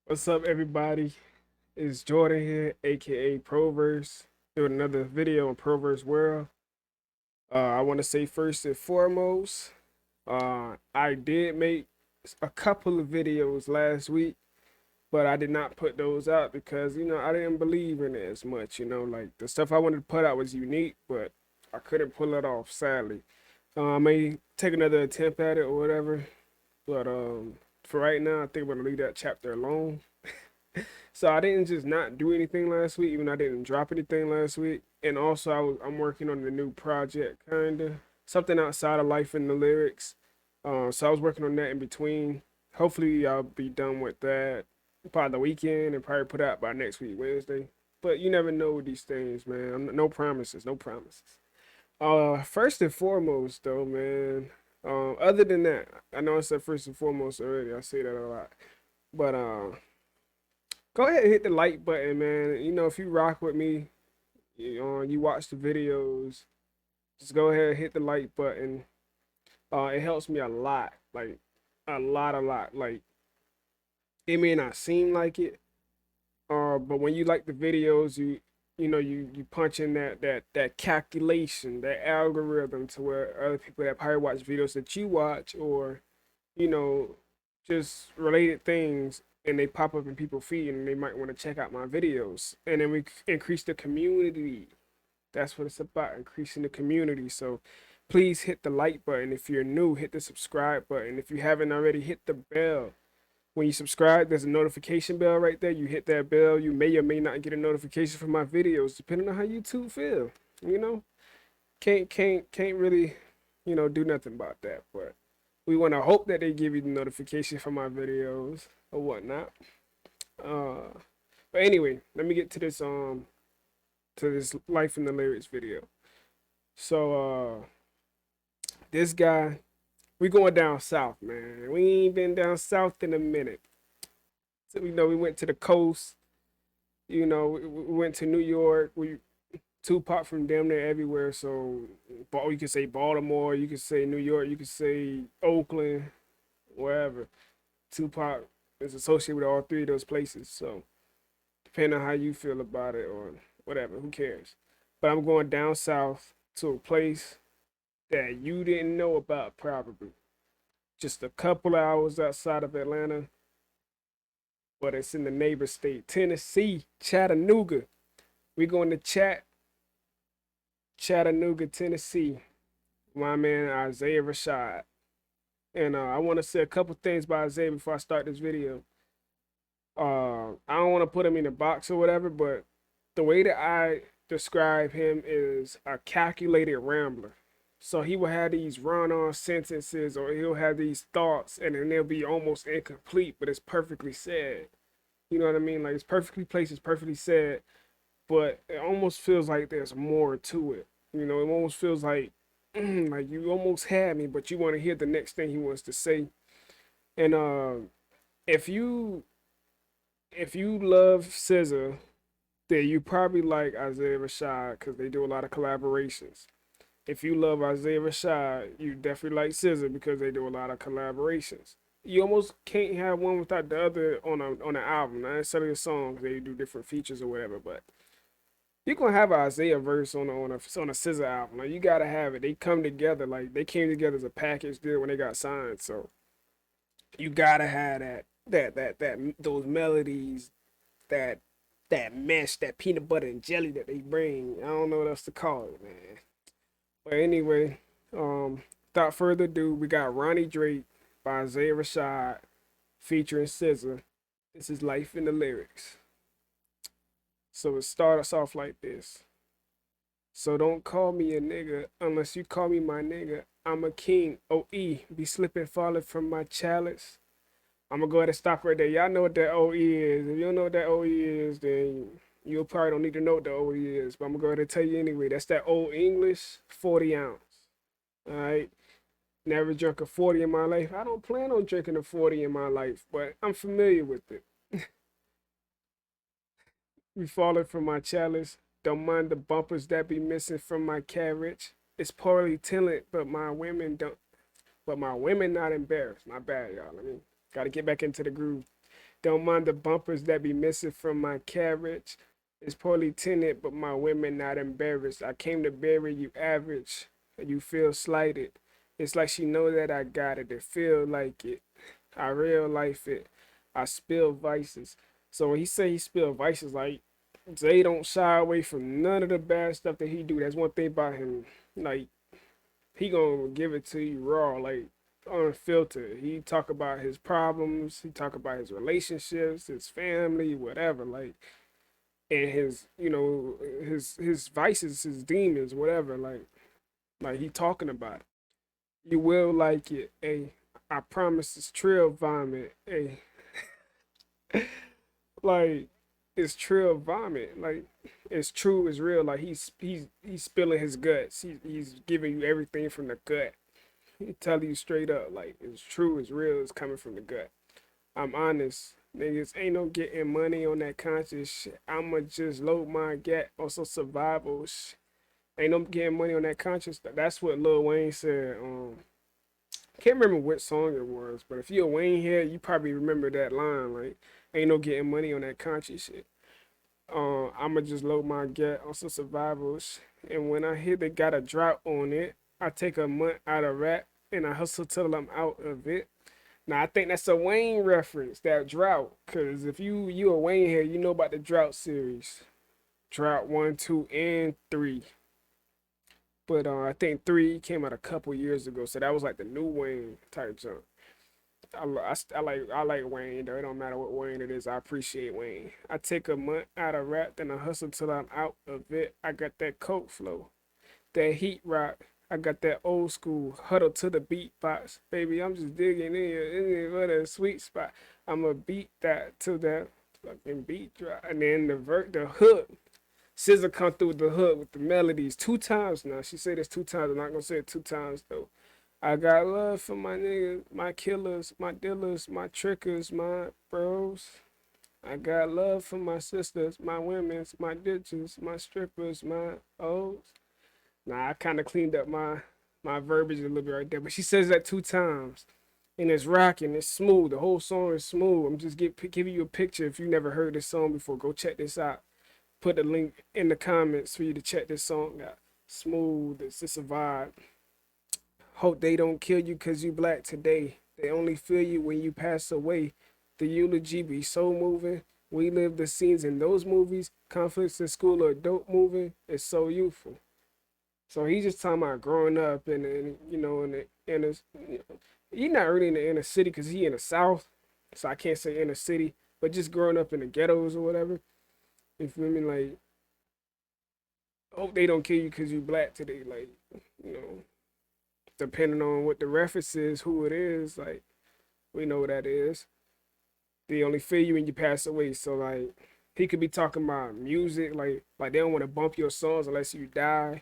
What's up, everybody? It's Jordan here, aka Proverse, doing another video on Proverse World. I want to say first and foremost, I did make a couple of videos last week, but I did not put those out because I didn't believe in it as much. Like the stuff I wanted to put out was unique, but I couldn't pull it off, sadly. I may take another attempt at it or whatever, but for right now, I think I'm gonna leave that chapter alone. So I didn't just not do anything last week, even though I didn't drop anything last week. And also I'm working on the new project, kinda something outside of life in the lyrics. So I was working on that in between. Hopefully I'll be done with that by the weekend and probably put out by next week Wednesday. But you never know with these things, man. No promises, no promises. First and foremost though, man. Other than that, I know I said first and foremost already. I say that a lot, but go ahead and hit the like button, man. If you rock with me, you watch the videos, just go ahead and hit the like button. It helps me a lot, like a lot. Like it may not seem like it, but when you like the videos, you punch in that calculation, that algorithm to where other people that probably watch videos that you watch, or you know, just related things, and they pop up in people's feed and they might want to check out my videos. And then we increase the community. That's what it's about, increasing the community. So please hit the like button. If you're new, hit the subscribe button. If you haven't already, hit the bell. When you subscribe, there's a notification bell right there. You hit that bell, you may or may not get a notification from my videos, depending on how YouTube feel. You know, can't really, do nothing about that. But we want to hope that they give you the notification for my videos or whatnot. Uh, but anyway, let me get to this life in the lyrics video. So this guy, we going down south, man. We ain't been down south in a minute. So we went to the coast. We went to New York. We Tupac from damn near everywhere. So you could say Baltimore, you could say New York, you could say Oakland, wherever. Tupac is associated with all three of those places. So depending on how you feel about it or whatever, who cares? But I'm going down south to a place that you didn't know about probably. Just a couple hours outside of Atlanta, but it's in the neighbor state, Tennessee, Chattanooga. We going to Chattanooga, Tennessee. My man Isaiah Rashad. And I want to say a couple things about Isaiah before I start this video. I don't want to put him in a box or whatever, but the way that I describe him is a calculated rambler. So he will have these run-on sentences, or he'll have these thoughts, and then they'll be almost incomplete, but it's perfectly said. You know what I mean? Like it's perfectly placed, it's perfectly said, but it almost feels like there's more to it. It almost feels like like you almost had me, but you want to hear the next thing he wants to say. And if you if you love SZA, then you probably like Isaiah Rashad because they do a lot of collaborations. If you love Isaiah Rashad, you definitely like SZA because they do a lot of collaborations. You almost can't have one without the other on an album. Not necessarily a song, they do different features or whatever, but you're gonna have an Isaiah verse on a SZA album. Like you gotta have it. They come together, like they came together as a package deal when they got signed. So you gotta have that those melodies, that that mesh, that peanut butter and jelly that they bring. I don't know what else to call it, man. But anyway, without further ado, we got Ronnie Drake by Isaiah Rashad featuring SZA. This is Life in the Lyrics. So it starts off like this. So don't call me a nigga unless you call me my nigga. I'm a king. OE. Be slipping, falling from my chalice. I'm gonna go ahead and stop right there. Y'all know what that OE is. If you don't know what that OE is, then you probably don't need to know what the OE is. But I'm gonna go ahead and tell you anyway. That's that old English 40 ounce. All right. Never drunk a 40 in my life. I don't plan on drinking a 40 in my life, but I'm familiar with it. We falling from my chalice. Don't mind the bumpers that be missing from my carriage. It's poorly tilled, but my women don't. But my women not embarrassed. My bad, y'all. Let me gotta get back into the groove. Don't mind the bumpers that be missing from my carriage. It's poorly tinted, but my women not embarrassed. I came to bury you average, and you feel slighted. It's like she know that I got it. It feel like it. I real life it. I spill vices. So when he say he spill vices, like Zay don't shy away from none of the bad stuff that he do. That's one thing about him. Like he gonna give it to you raw, like unfiltered. He talk about his problems. He talk about his relationships, his family, whatever. Like and his, his vices, his demons, whatever. Like he talking about it. You will like it. Hey, I promise it's trail vomit. Hey, like it's trail vomit. Like it's true, it's real. Like he's spilling his guts. He's giving you everything from the gut. He tell you straight up, like it's true, it's real, it's coming from the gut. I'm honest. Niggas ain't no getting money on that conscious shit. I'ma just load my gat on some survival shit. Ain't no getting money on that conscious. That's what Lil Wayne said. Can't remember what song it was, but if you're a Wayne head, you probably remember that line. Like, ain't no getting money on that conscious shit. I'ma just load my gat on some survivals. And when I hear they got a drop on it, I take a month out of rap and I hustle till I'm out of it. Now I think that's a Wayne reference, that drought. Cause if you a Wayne here, you know about the drought series. Drought 1, 2, and 3. But I think 3 came out a couple years ago, so that was like the new Wayne type jump. I like Wayne though. It don't matter what Wayne it is. I appreciate Wayne. I take a month out of rap, then I hustle till I'm out of it. I got that coke flow, that heat rock. I got that old school huddle to the beat box. Baby, I'm just digging in for the sweet spot. I'ma beat that to that fucking beat drop. And then the hook. SZA come through with the hook with the melodies 2 times now. She said this 2 times. I'm not gonna say it 2 times though. I got love for my niggas, my killers, my dealers, my trickers, my bros. I got love for my sisters, my women's, my ditches, my strippers, my O's. Nah, I kind of cleaned up my verbiage a little bit right there, but she says that 2 times, and it's rocking, it's smooth. The whole song is smooth. I'm just giving you a picture. If you never heard this song before, go check this out. Put the link in the comments for you to check this song out. Smooth, it's just a vibe. Hope they don't kill you cause you black today. They only feel you when you pass away. The eulogy be so moving. We live the scenes in those movies. Conflicts in school or dope moving. It's so youthful. So he's just talking about growing up in you know, he's not really in the inner city because he in the south. So I can't say inner city, but just growing up in the ghettos or whatever. You feel me? Like, hope they don't kill you because you black today. Like, you know, depending on what the reference is, who it is, like, we know what that is. They only feel you when you pass away. So like he could be talking about music, like they don't want to bump your songs unless you die.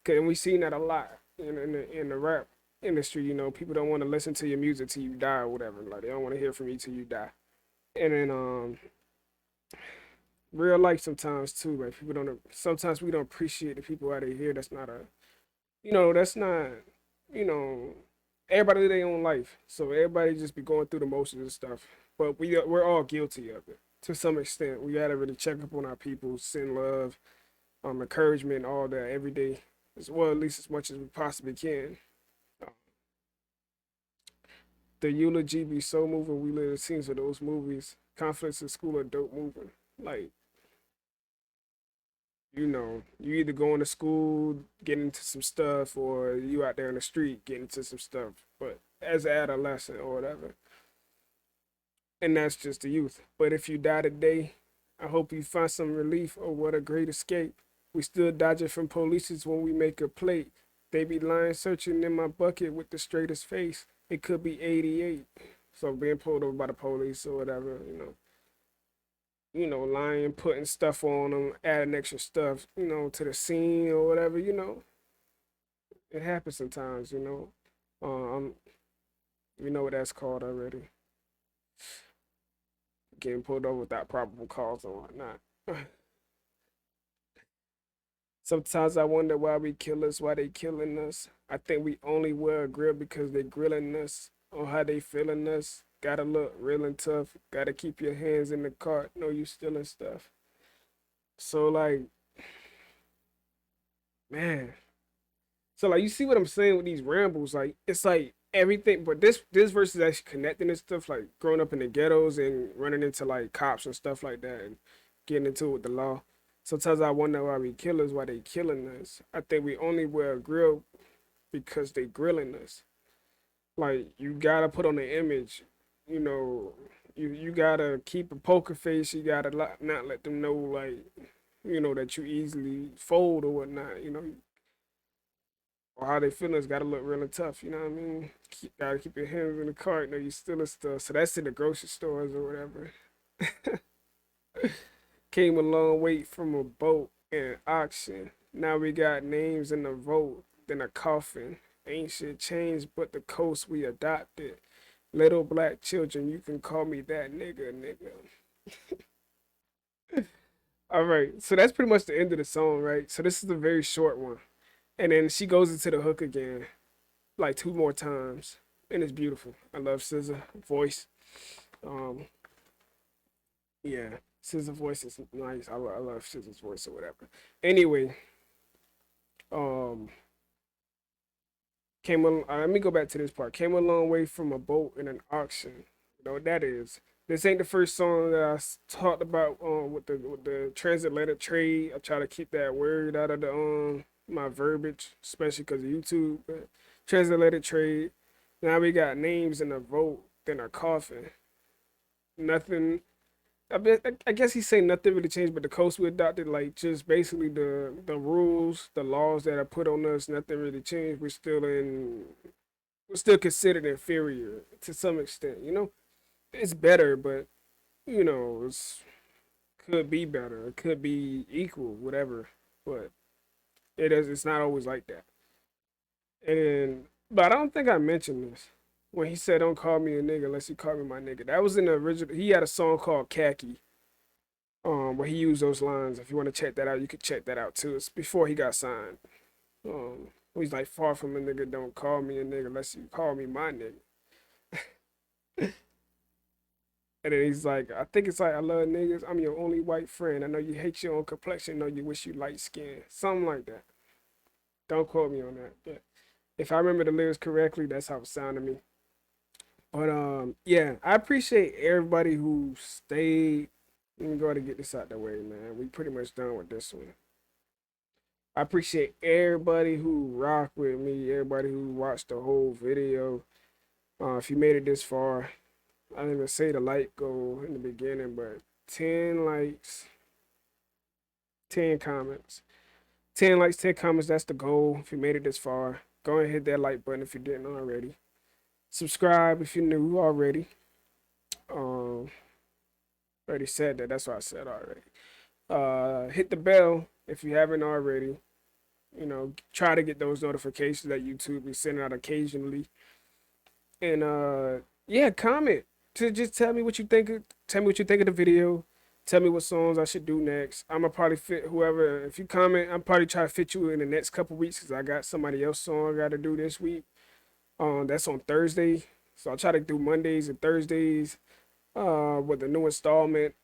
Cause we seen that a lot in the rap industry. You know, people don't want to listen to your music till you die or whatever. Like they don't want to hear from you till you die. And then real life sometimes too. Like people don't. Sometimes we don't appreciate the people out of here. That's not a. That's not. You know, everybody live their own life. So everybody just be going through the motions and stuff. But we're all guilty of it to some extent. We gotta really check up on our people, send love, encouragement, all that every day, as well, at least as much as we possibly can. Uh, the eulogy be so moving. We live the scenes of those movies. Conflicts in school are dope moving. Like you either going to school, getting into some stuff, or you out there in the street getting into some stuff. But as an adolescent or whatever, and that's just the youth. But if you die today, I hope you find some relief. Or what a great escape. We still dodging from polices when we make a plate. They be lying searching in my bucket with the straightest face. It could be 88. So being pulled over by the police or whatever, lying, putting stuff on them, adding extra stuff, to the scene or whatever, it happens sometimes. Um, you know what that's called already. Getting pulled over without probable cause or whatnot. Sometimes I wonder why we kill us, why they killing us. I think we only wear a grill because they grilling us on how they feeling us. Gotta look real and tough. Gotta keep your hands in the cart. Know you stealing stuff. So like, man. So like, you see what I'm saying with these rambles? Like, it's like everything, but this verse is actually connecting and stuff. Like growing up in the ghettos and running into like cops and stuff like that, and getting into it with the law. Sometimes I wonder why we killers, why they killing us. I think we only wear a grill because they grilling us. Like you gotta put on the image, you know. You gotta keep a poker face. You gotta not let them know like that you easily fold or whatnot. Or how they feelings gotta look really tough. You know what I mean? Gotta keep your hands in the cart. Know you stealing stuff. So that's in the grocery stores or whatever. Came a long way from a boat and auction. Now we got names in the vote, then a coffin. Ain't shit changed but the coast we adopted. Little black children, you can call me that nigga, nigga. All right, so that's pretty much the end of the song, right? So this is a very short one, and then she goes into the hook again, like two more times, and it's beautiful. I love SZA voice. Um, yeah, SZA voice is nice. I love SZA's voice or whatever. Anyway, um, let me go back to this part. Came a long way from a boat in an auction. You know what that is? This ain't the first song that talked about with the transatlantic trade. I try to keep that word out of the my verbiage, especially because of YouTube. But transatlantic trade. Now we got names in a vote, then a coffin. Nothing. I guess he's saying nothing really changed, but the coast we adopted, like just basically the rules, the laws that are put on us, nothing really changed. We're still considered inferior to some extent. It's better, but it's could be better. It could be equal, whatever. But it's not always like that. But I don't think I mentioned this when he said, "Don't call me a nigga unless you call me my nigga." That was in the original. He had a song called "Khaki." Where he used those lines. If you want to check that out, you could check that out too. It's before he got signed. He's like, far from a nigga, don't call me a nigga unless you call me my nigga. And then he's like, I think it's like, I love niggas. I'm your only white friend. I know you hate your own complexion. I know you wish you light skin. Something like that. Don't quote me on that. But if I remember the lyrics correctly, that's how it sounded to me. But yeah, I appreciate everybody who stayed. Let me go ahead and get this out the way, man. We pretty much done with this one. I appreciate everybody who rocked with me, everybody who watched the whole video. If you made it this far, I didn't even say the like goal in the beginning, but 10 likes, 10 comments. 10 likes, 10 comments, that's the goal. If you made it this far, go ahead and hit that like button if you didn't already. Subscribe if you're new already. Um, already said that. That's what I said already. Hit the bell if you haven't already. Try to get those notifications that YouTube is sending out occasionally. And yeah, comment to just tell me what you think. Tell me what you think of the video. Tell me what songs I should do next. I'm gonna probably fit whoever. If you comment, I'm probably try to fit you in the next couple weeks because I got somebody else song I got to do this week. That's on Thursday, so I'll try to do Mondays and Thursdays. With the new installment,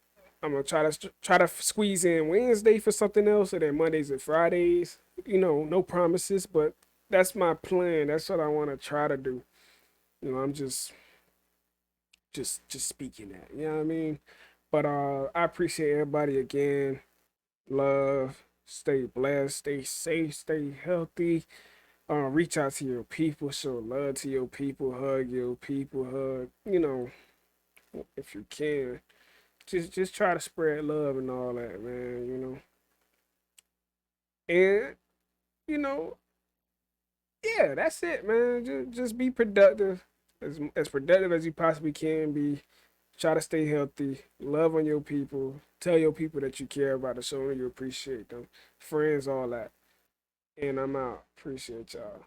I'm gonna try to squeeze in Wednesday for something else, and then Mondays and Fridays. No promises, but that's my plan. That's what I want to try to do. I'm just speaking that. You know what I mean? But I appreciate everybody again. Love, stay blessed, stay safe, stay healthy. Reach out to your people, show love to your people, hug your people, hug. If you can, just try to spread love and all that, man. And you know, yeah, that's it, man. Just be productive, as productive as you possibly can be. Try to stay healthy. Love on your people. Tell your people that you care about them, show them you appreciate them. Friends, all that. And I'm out. Appreciate y'all.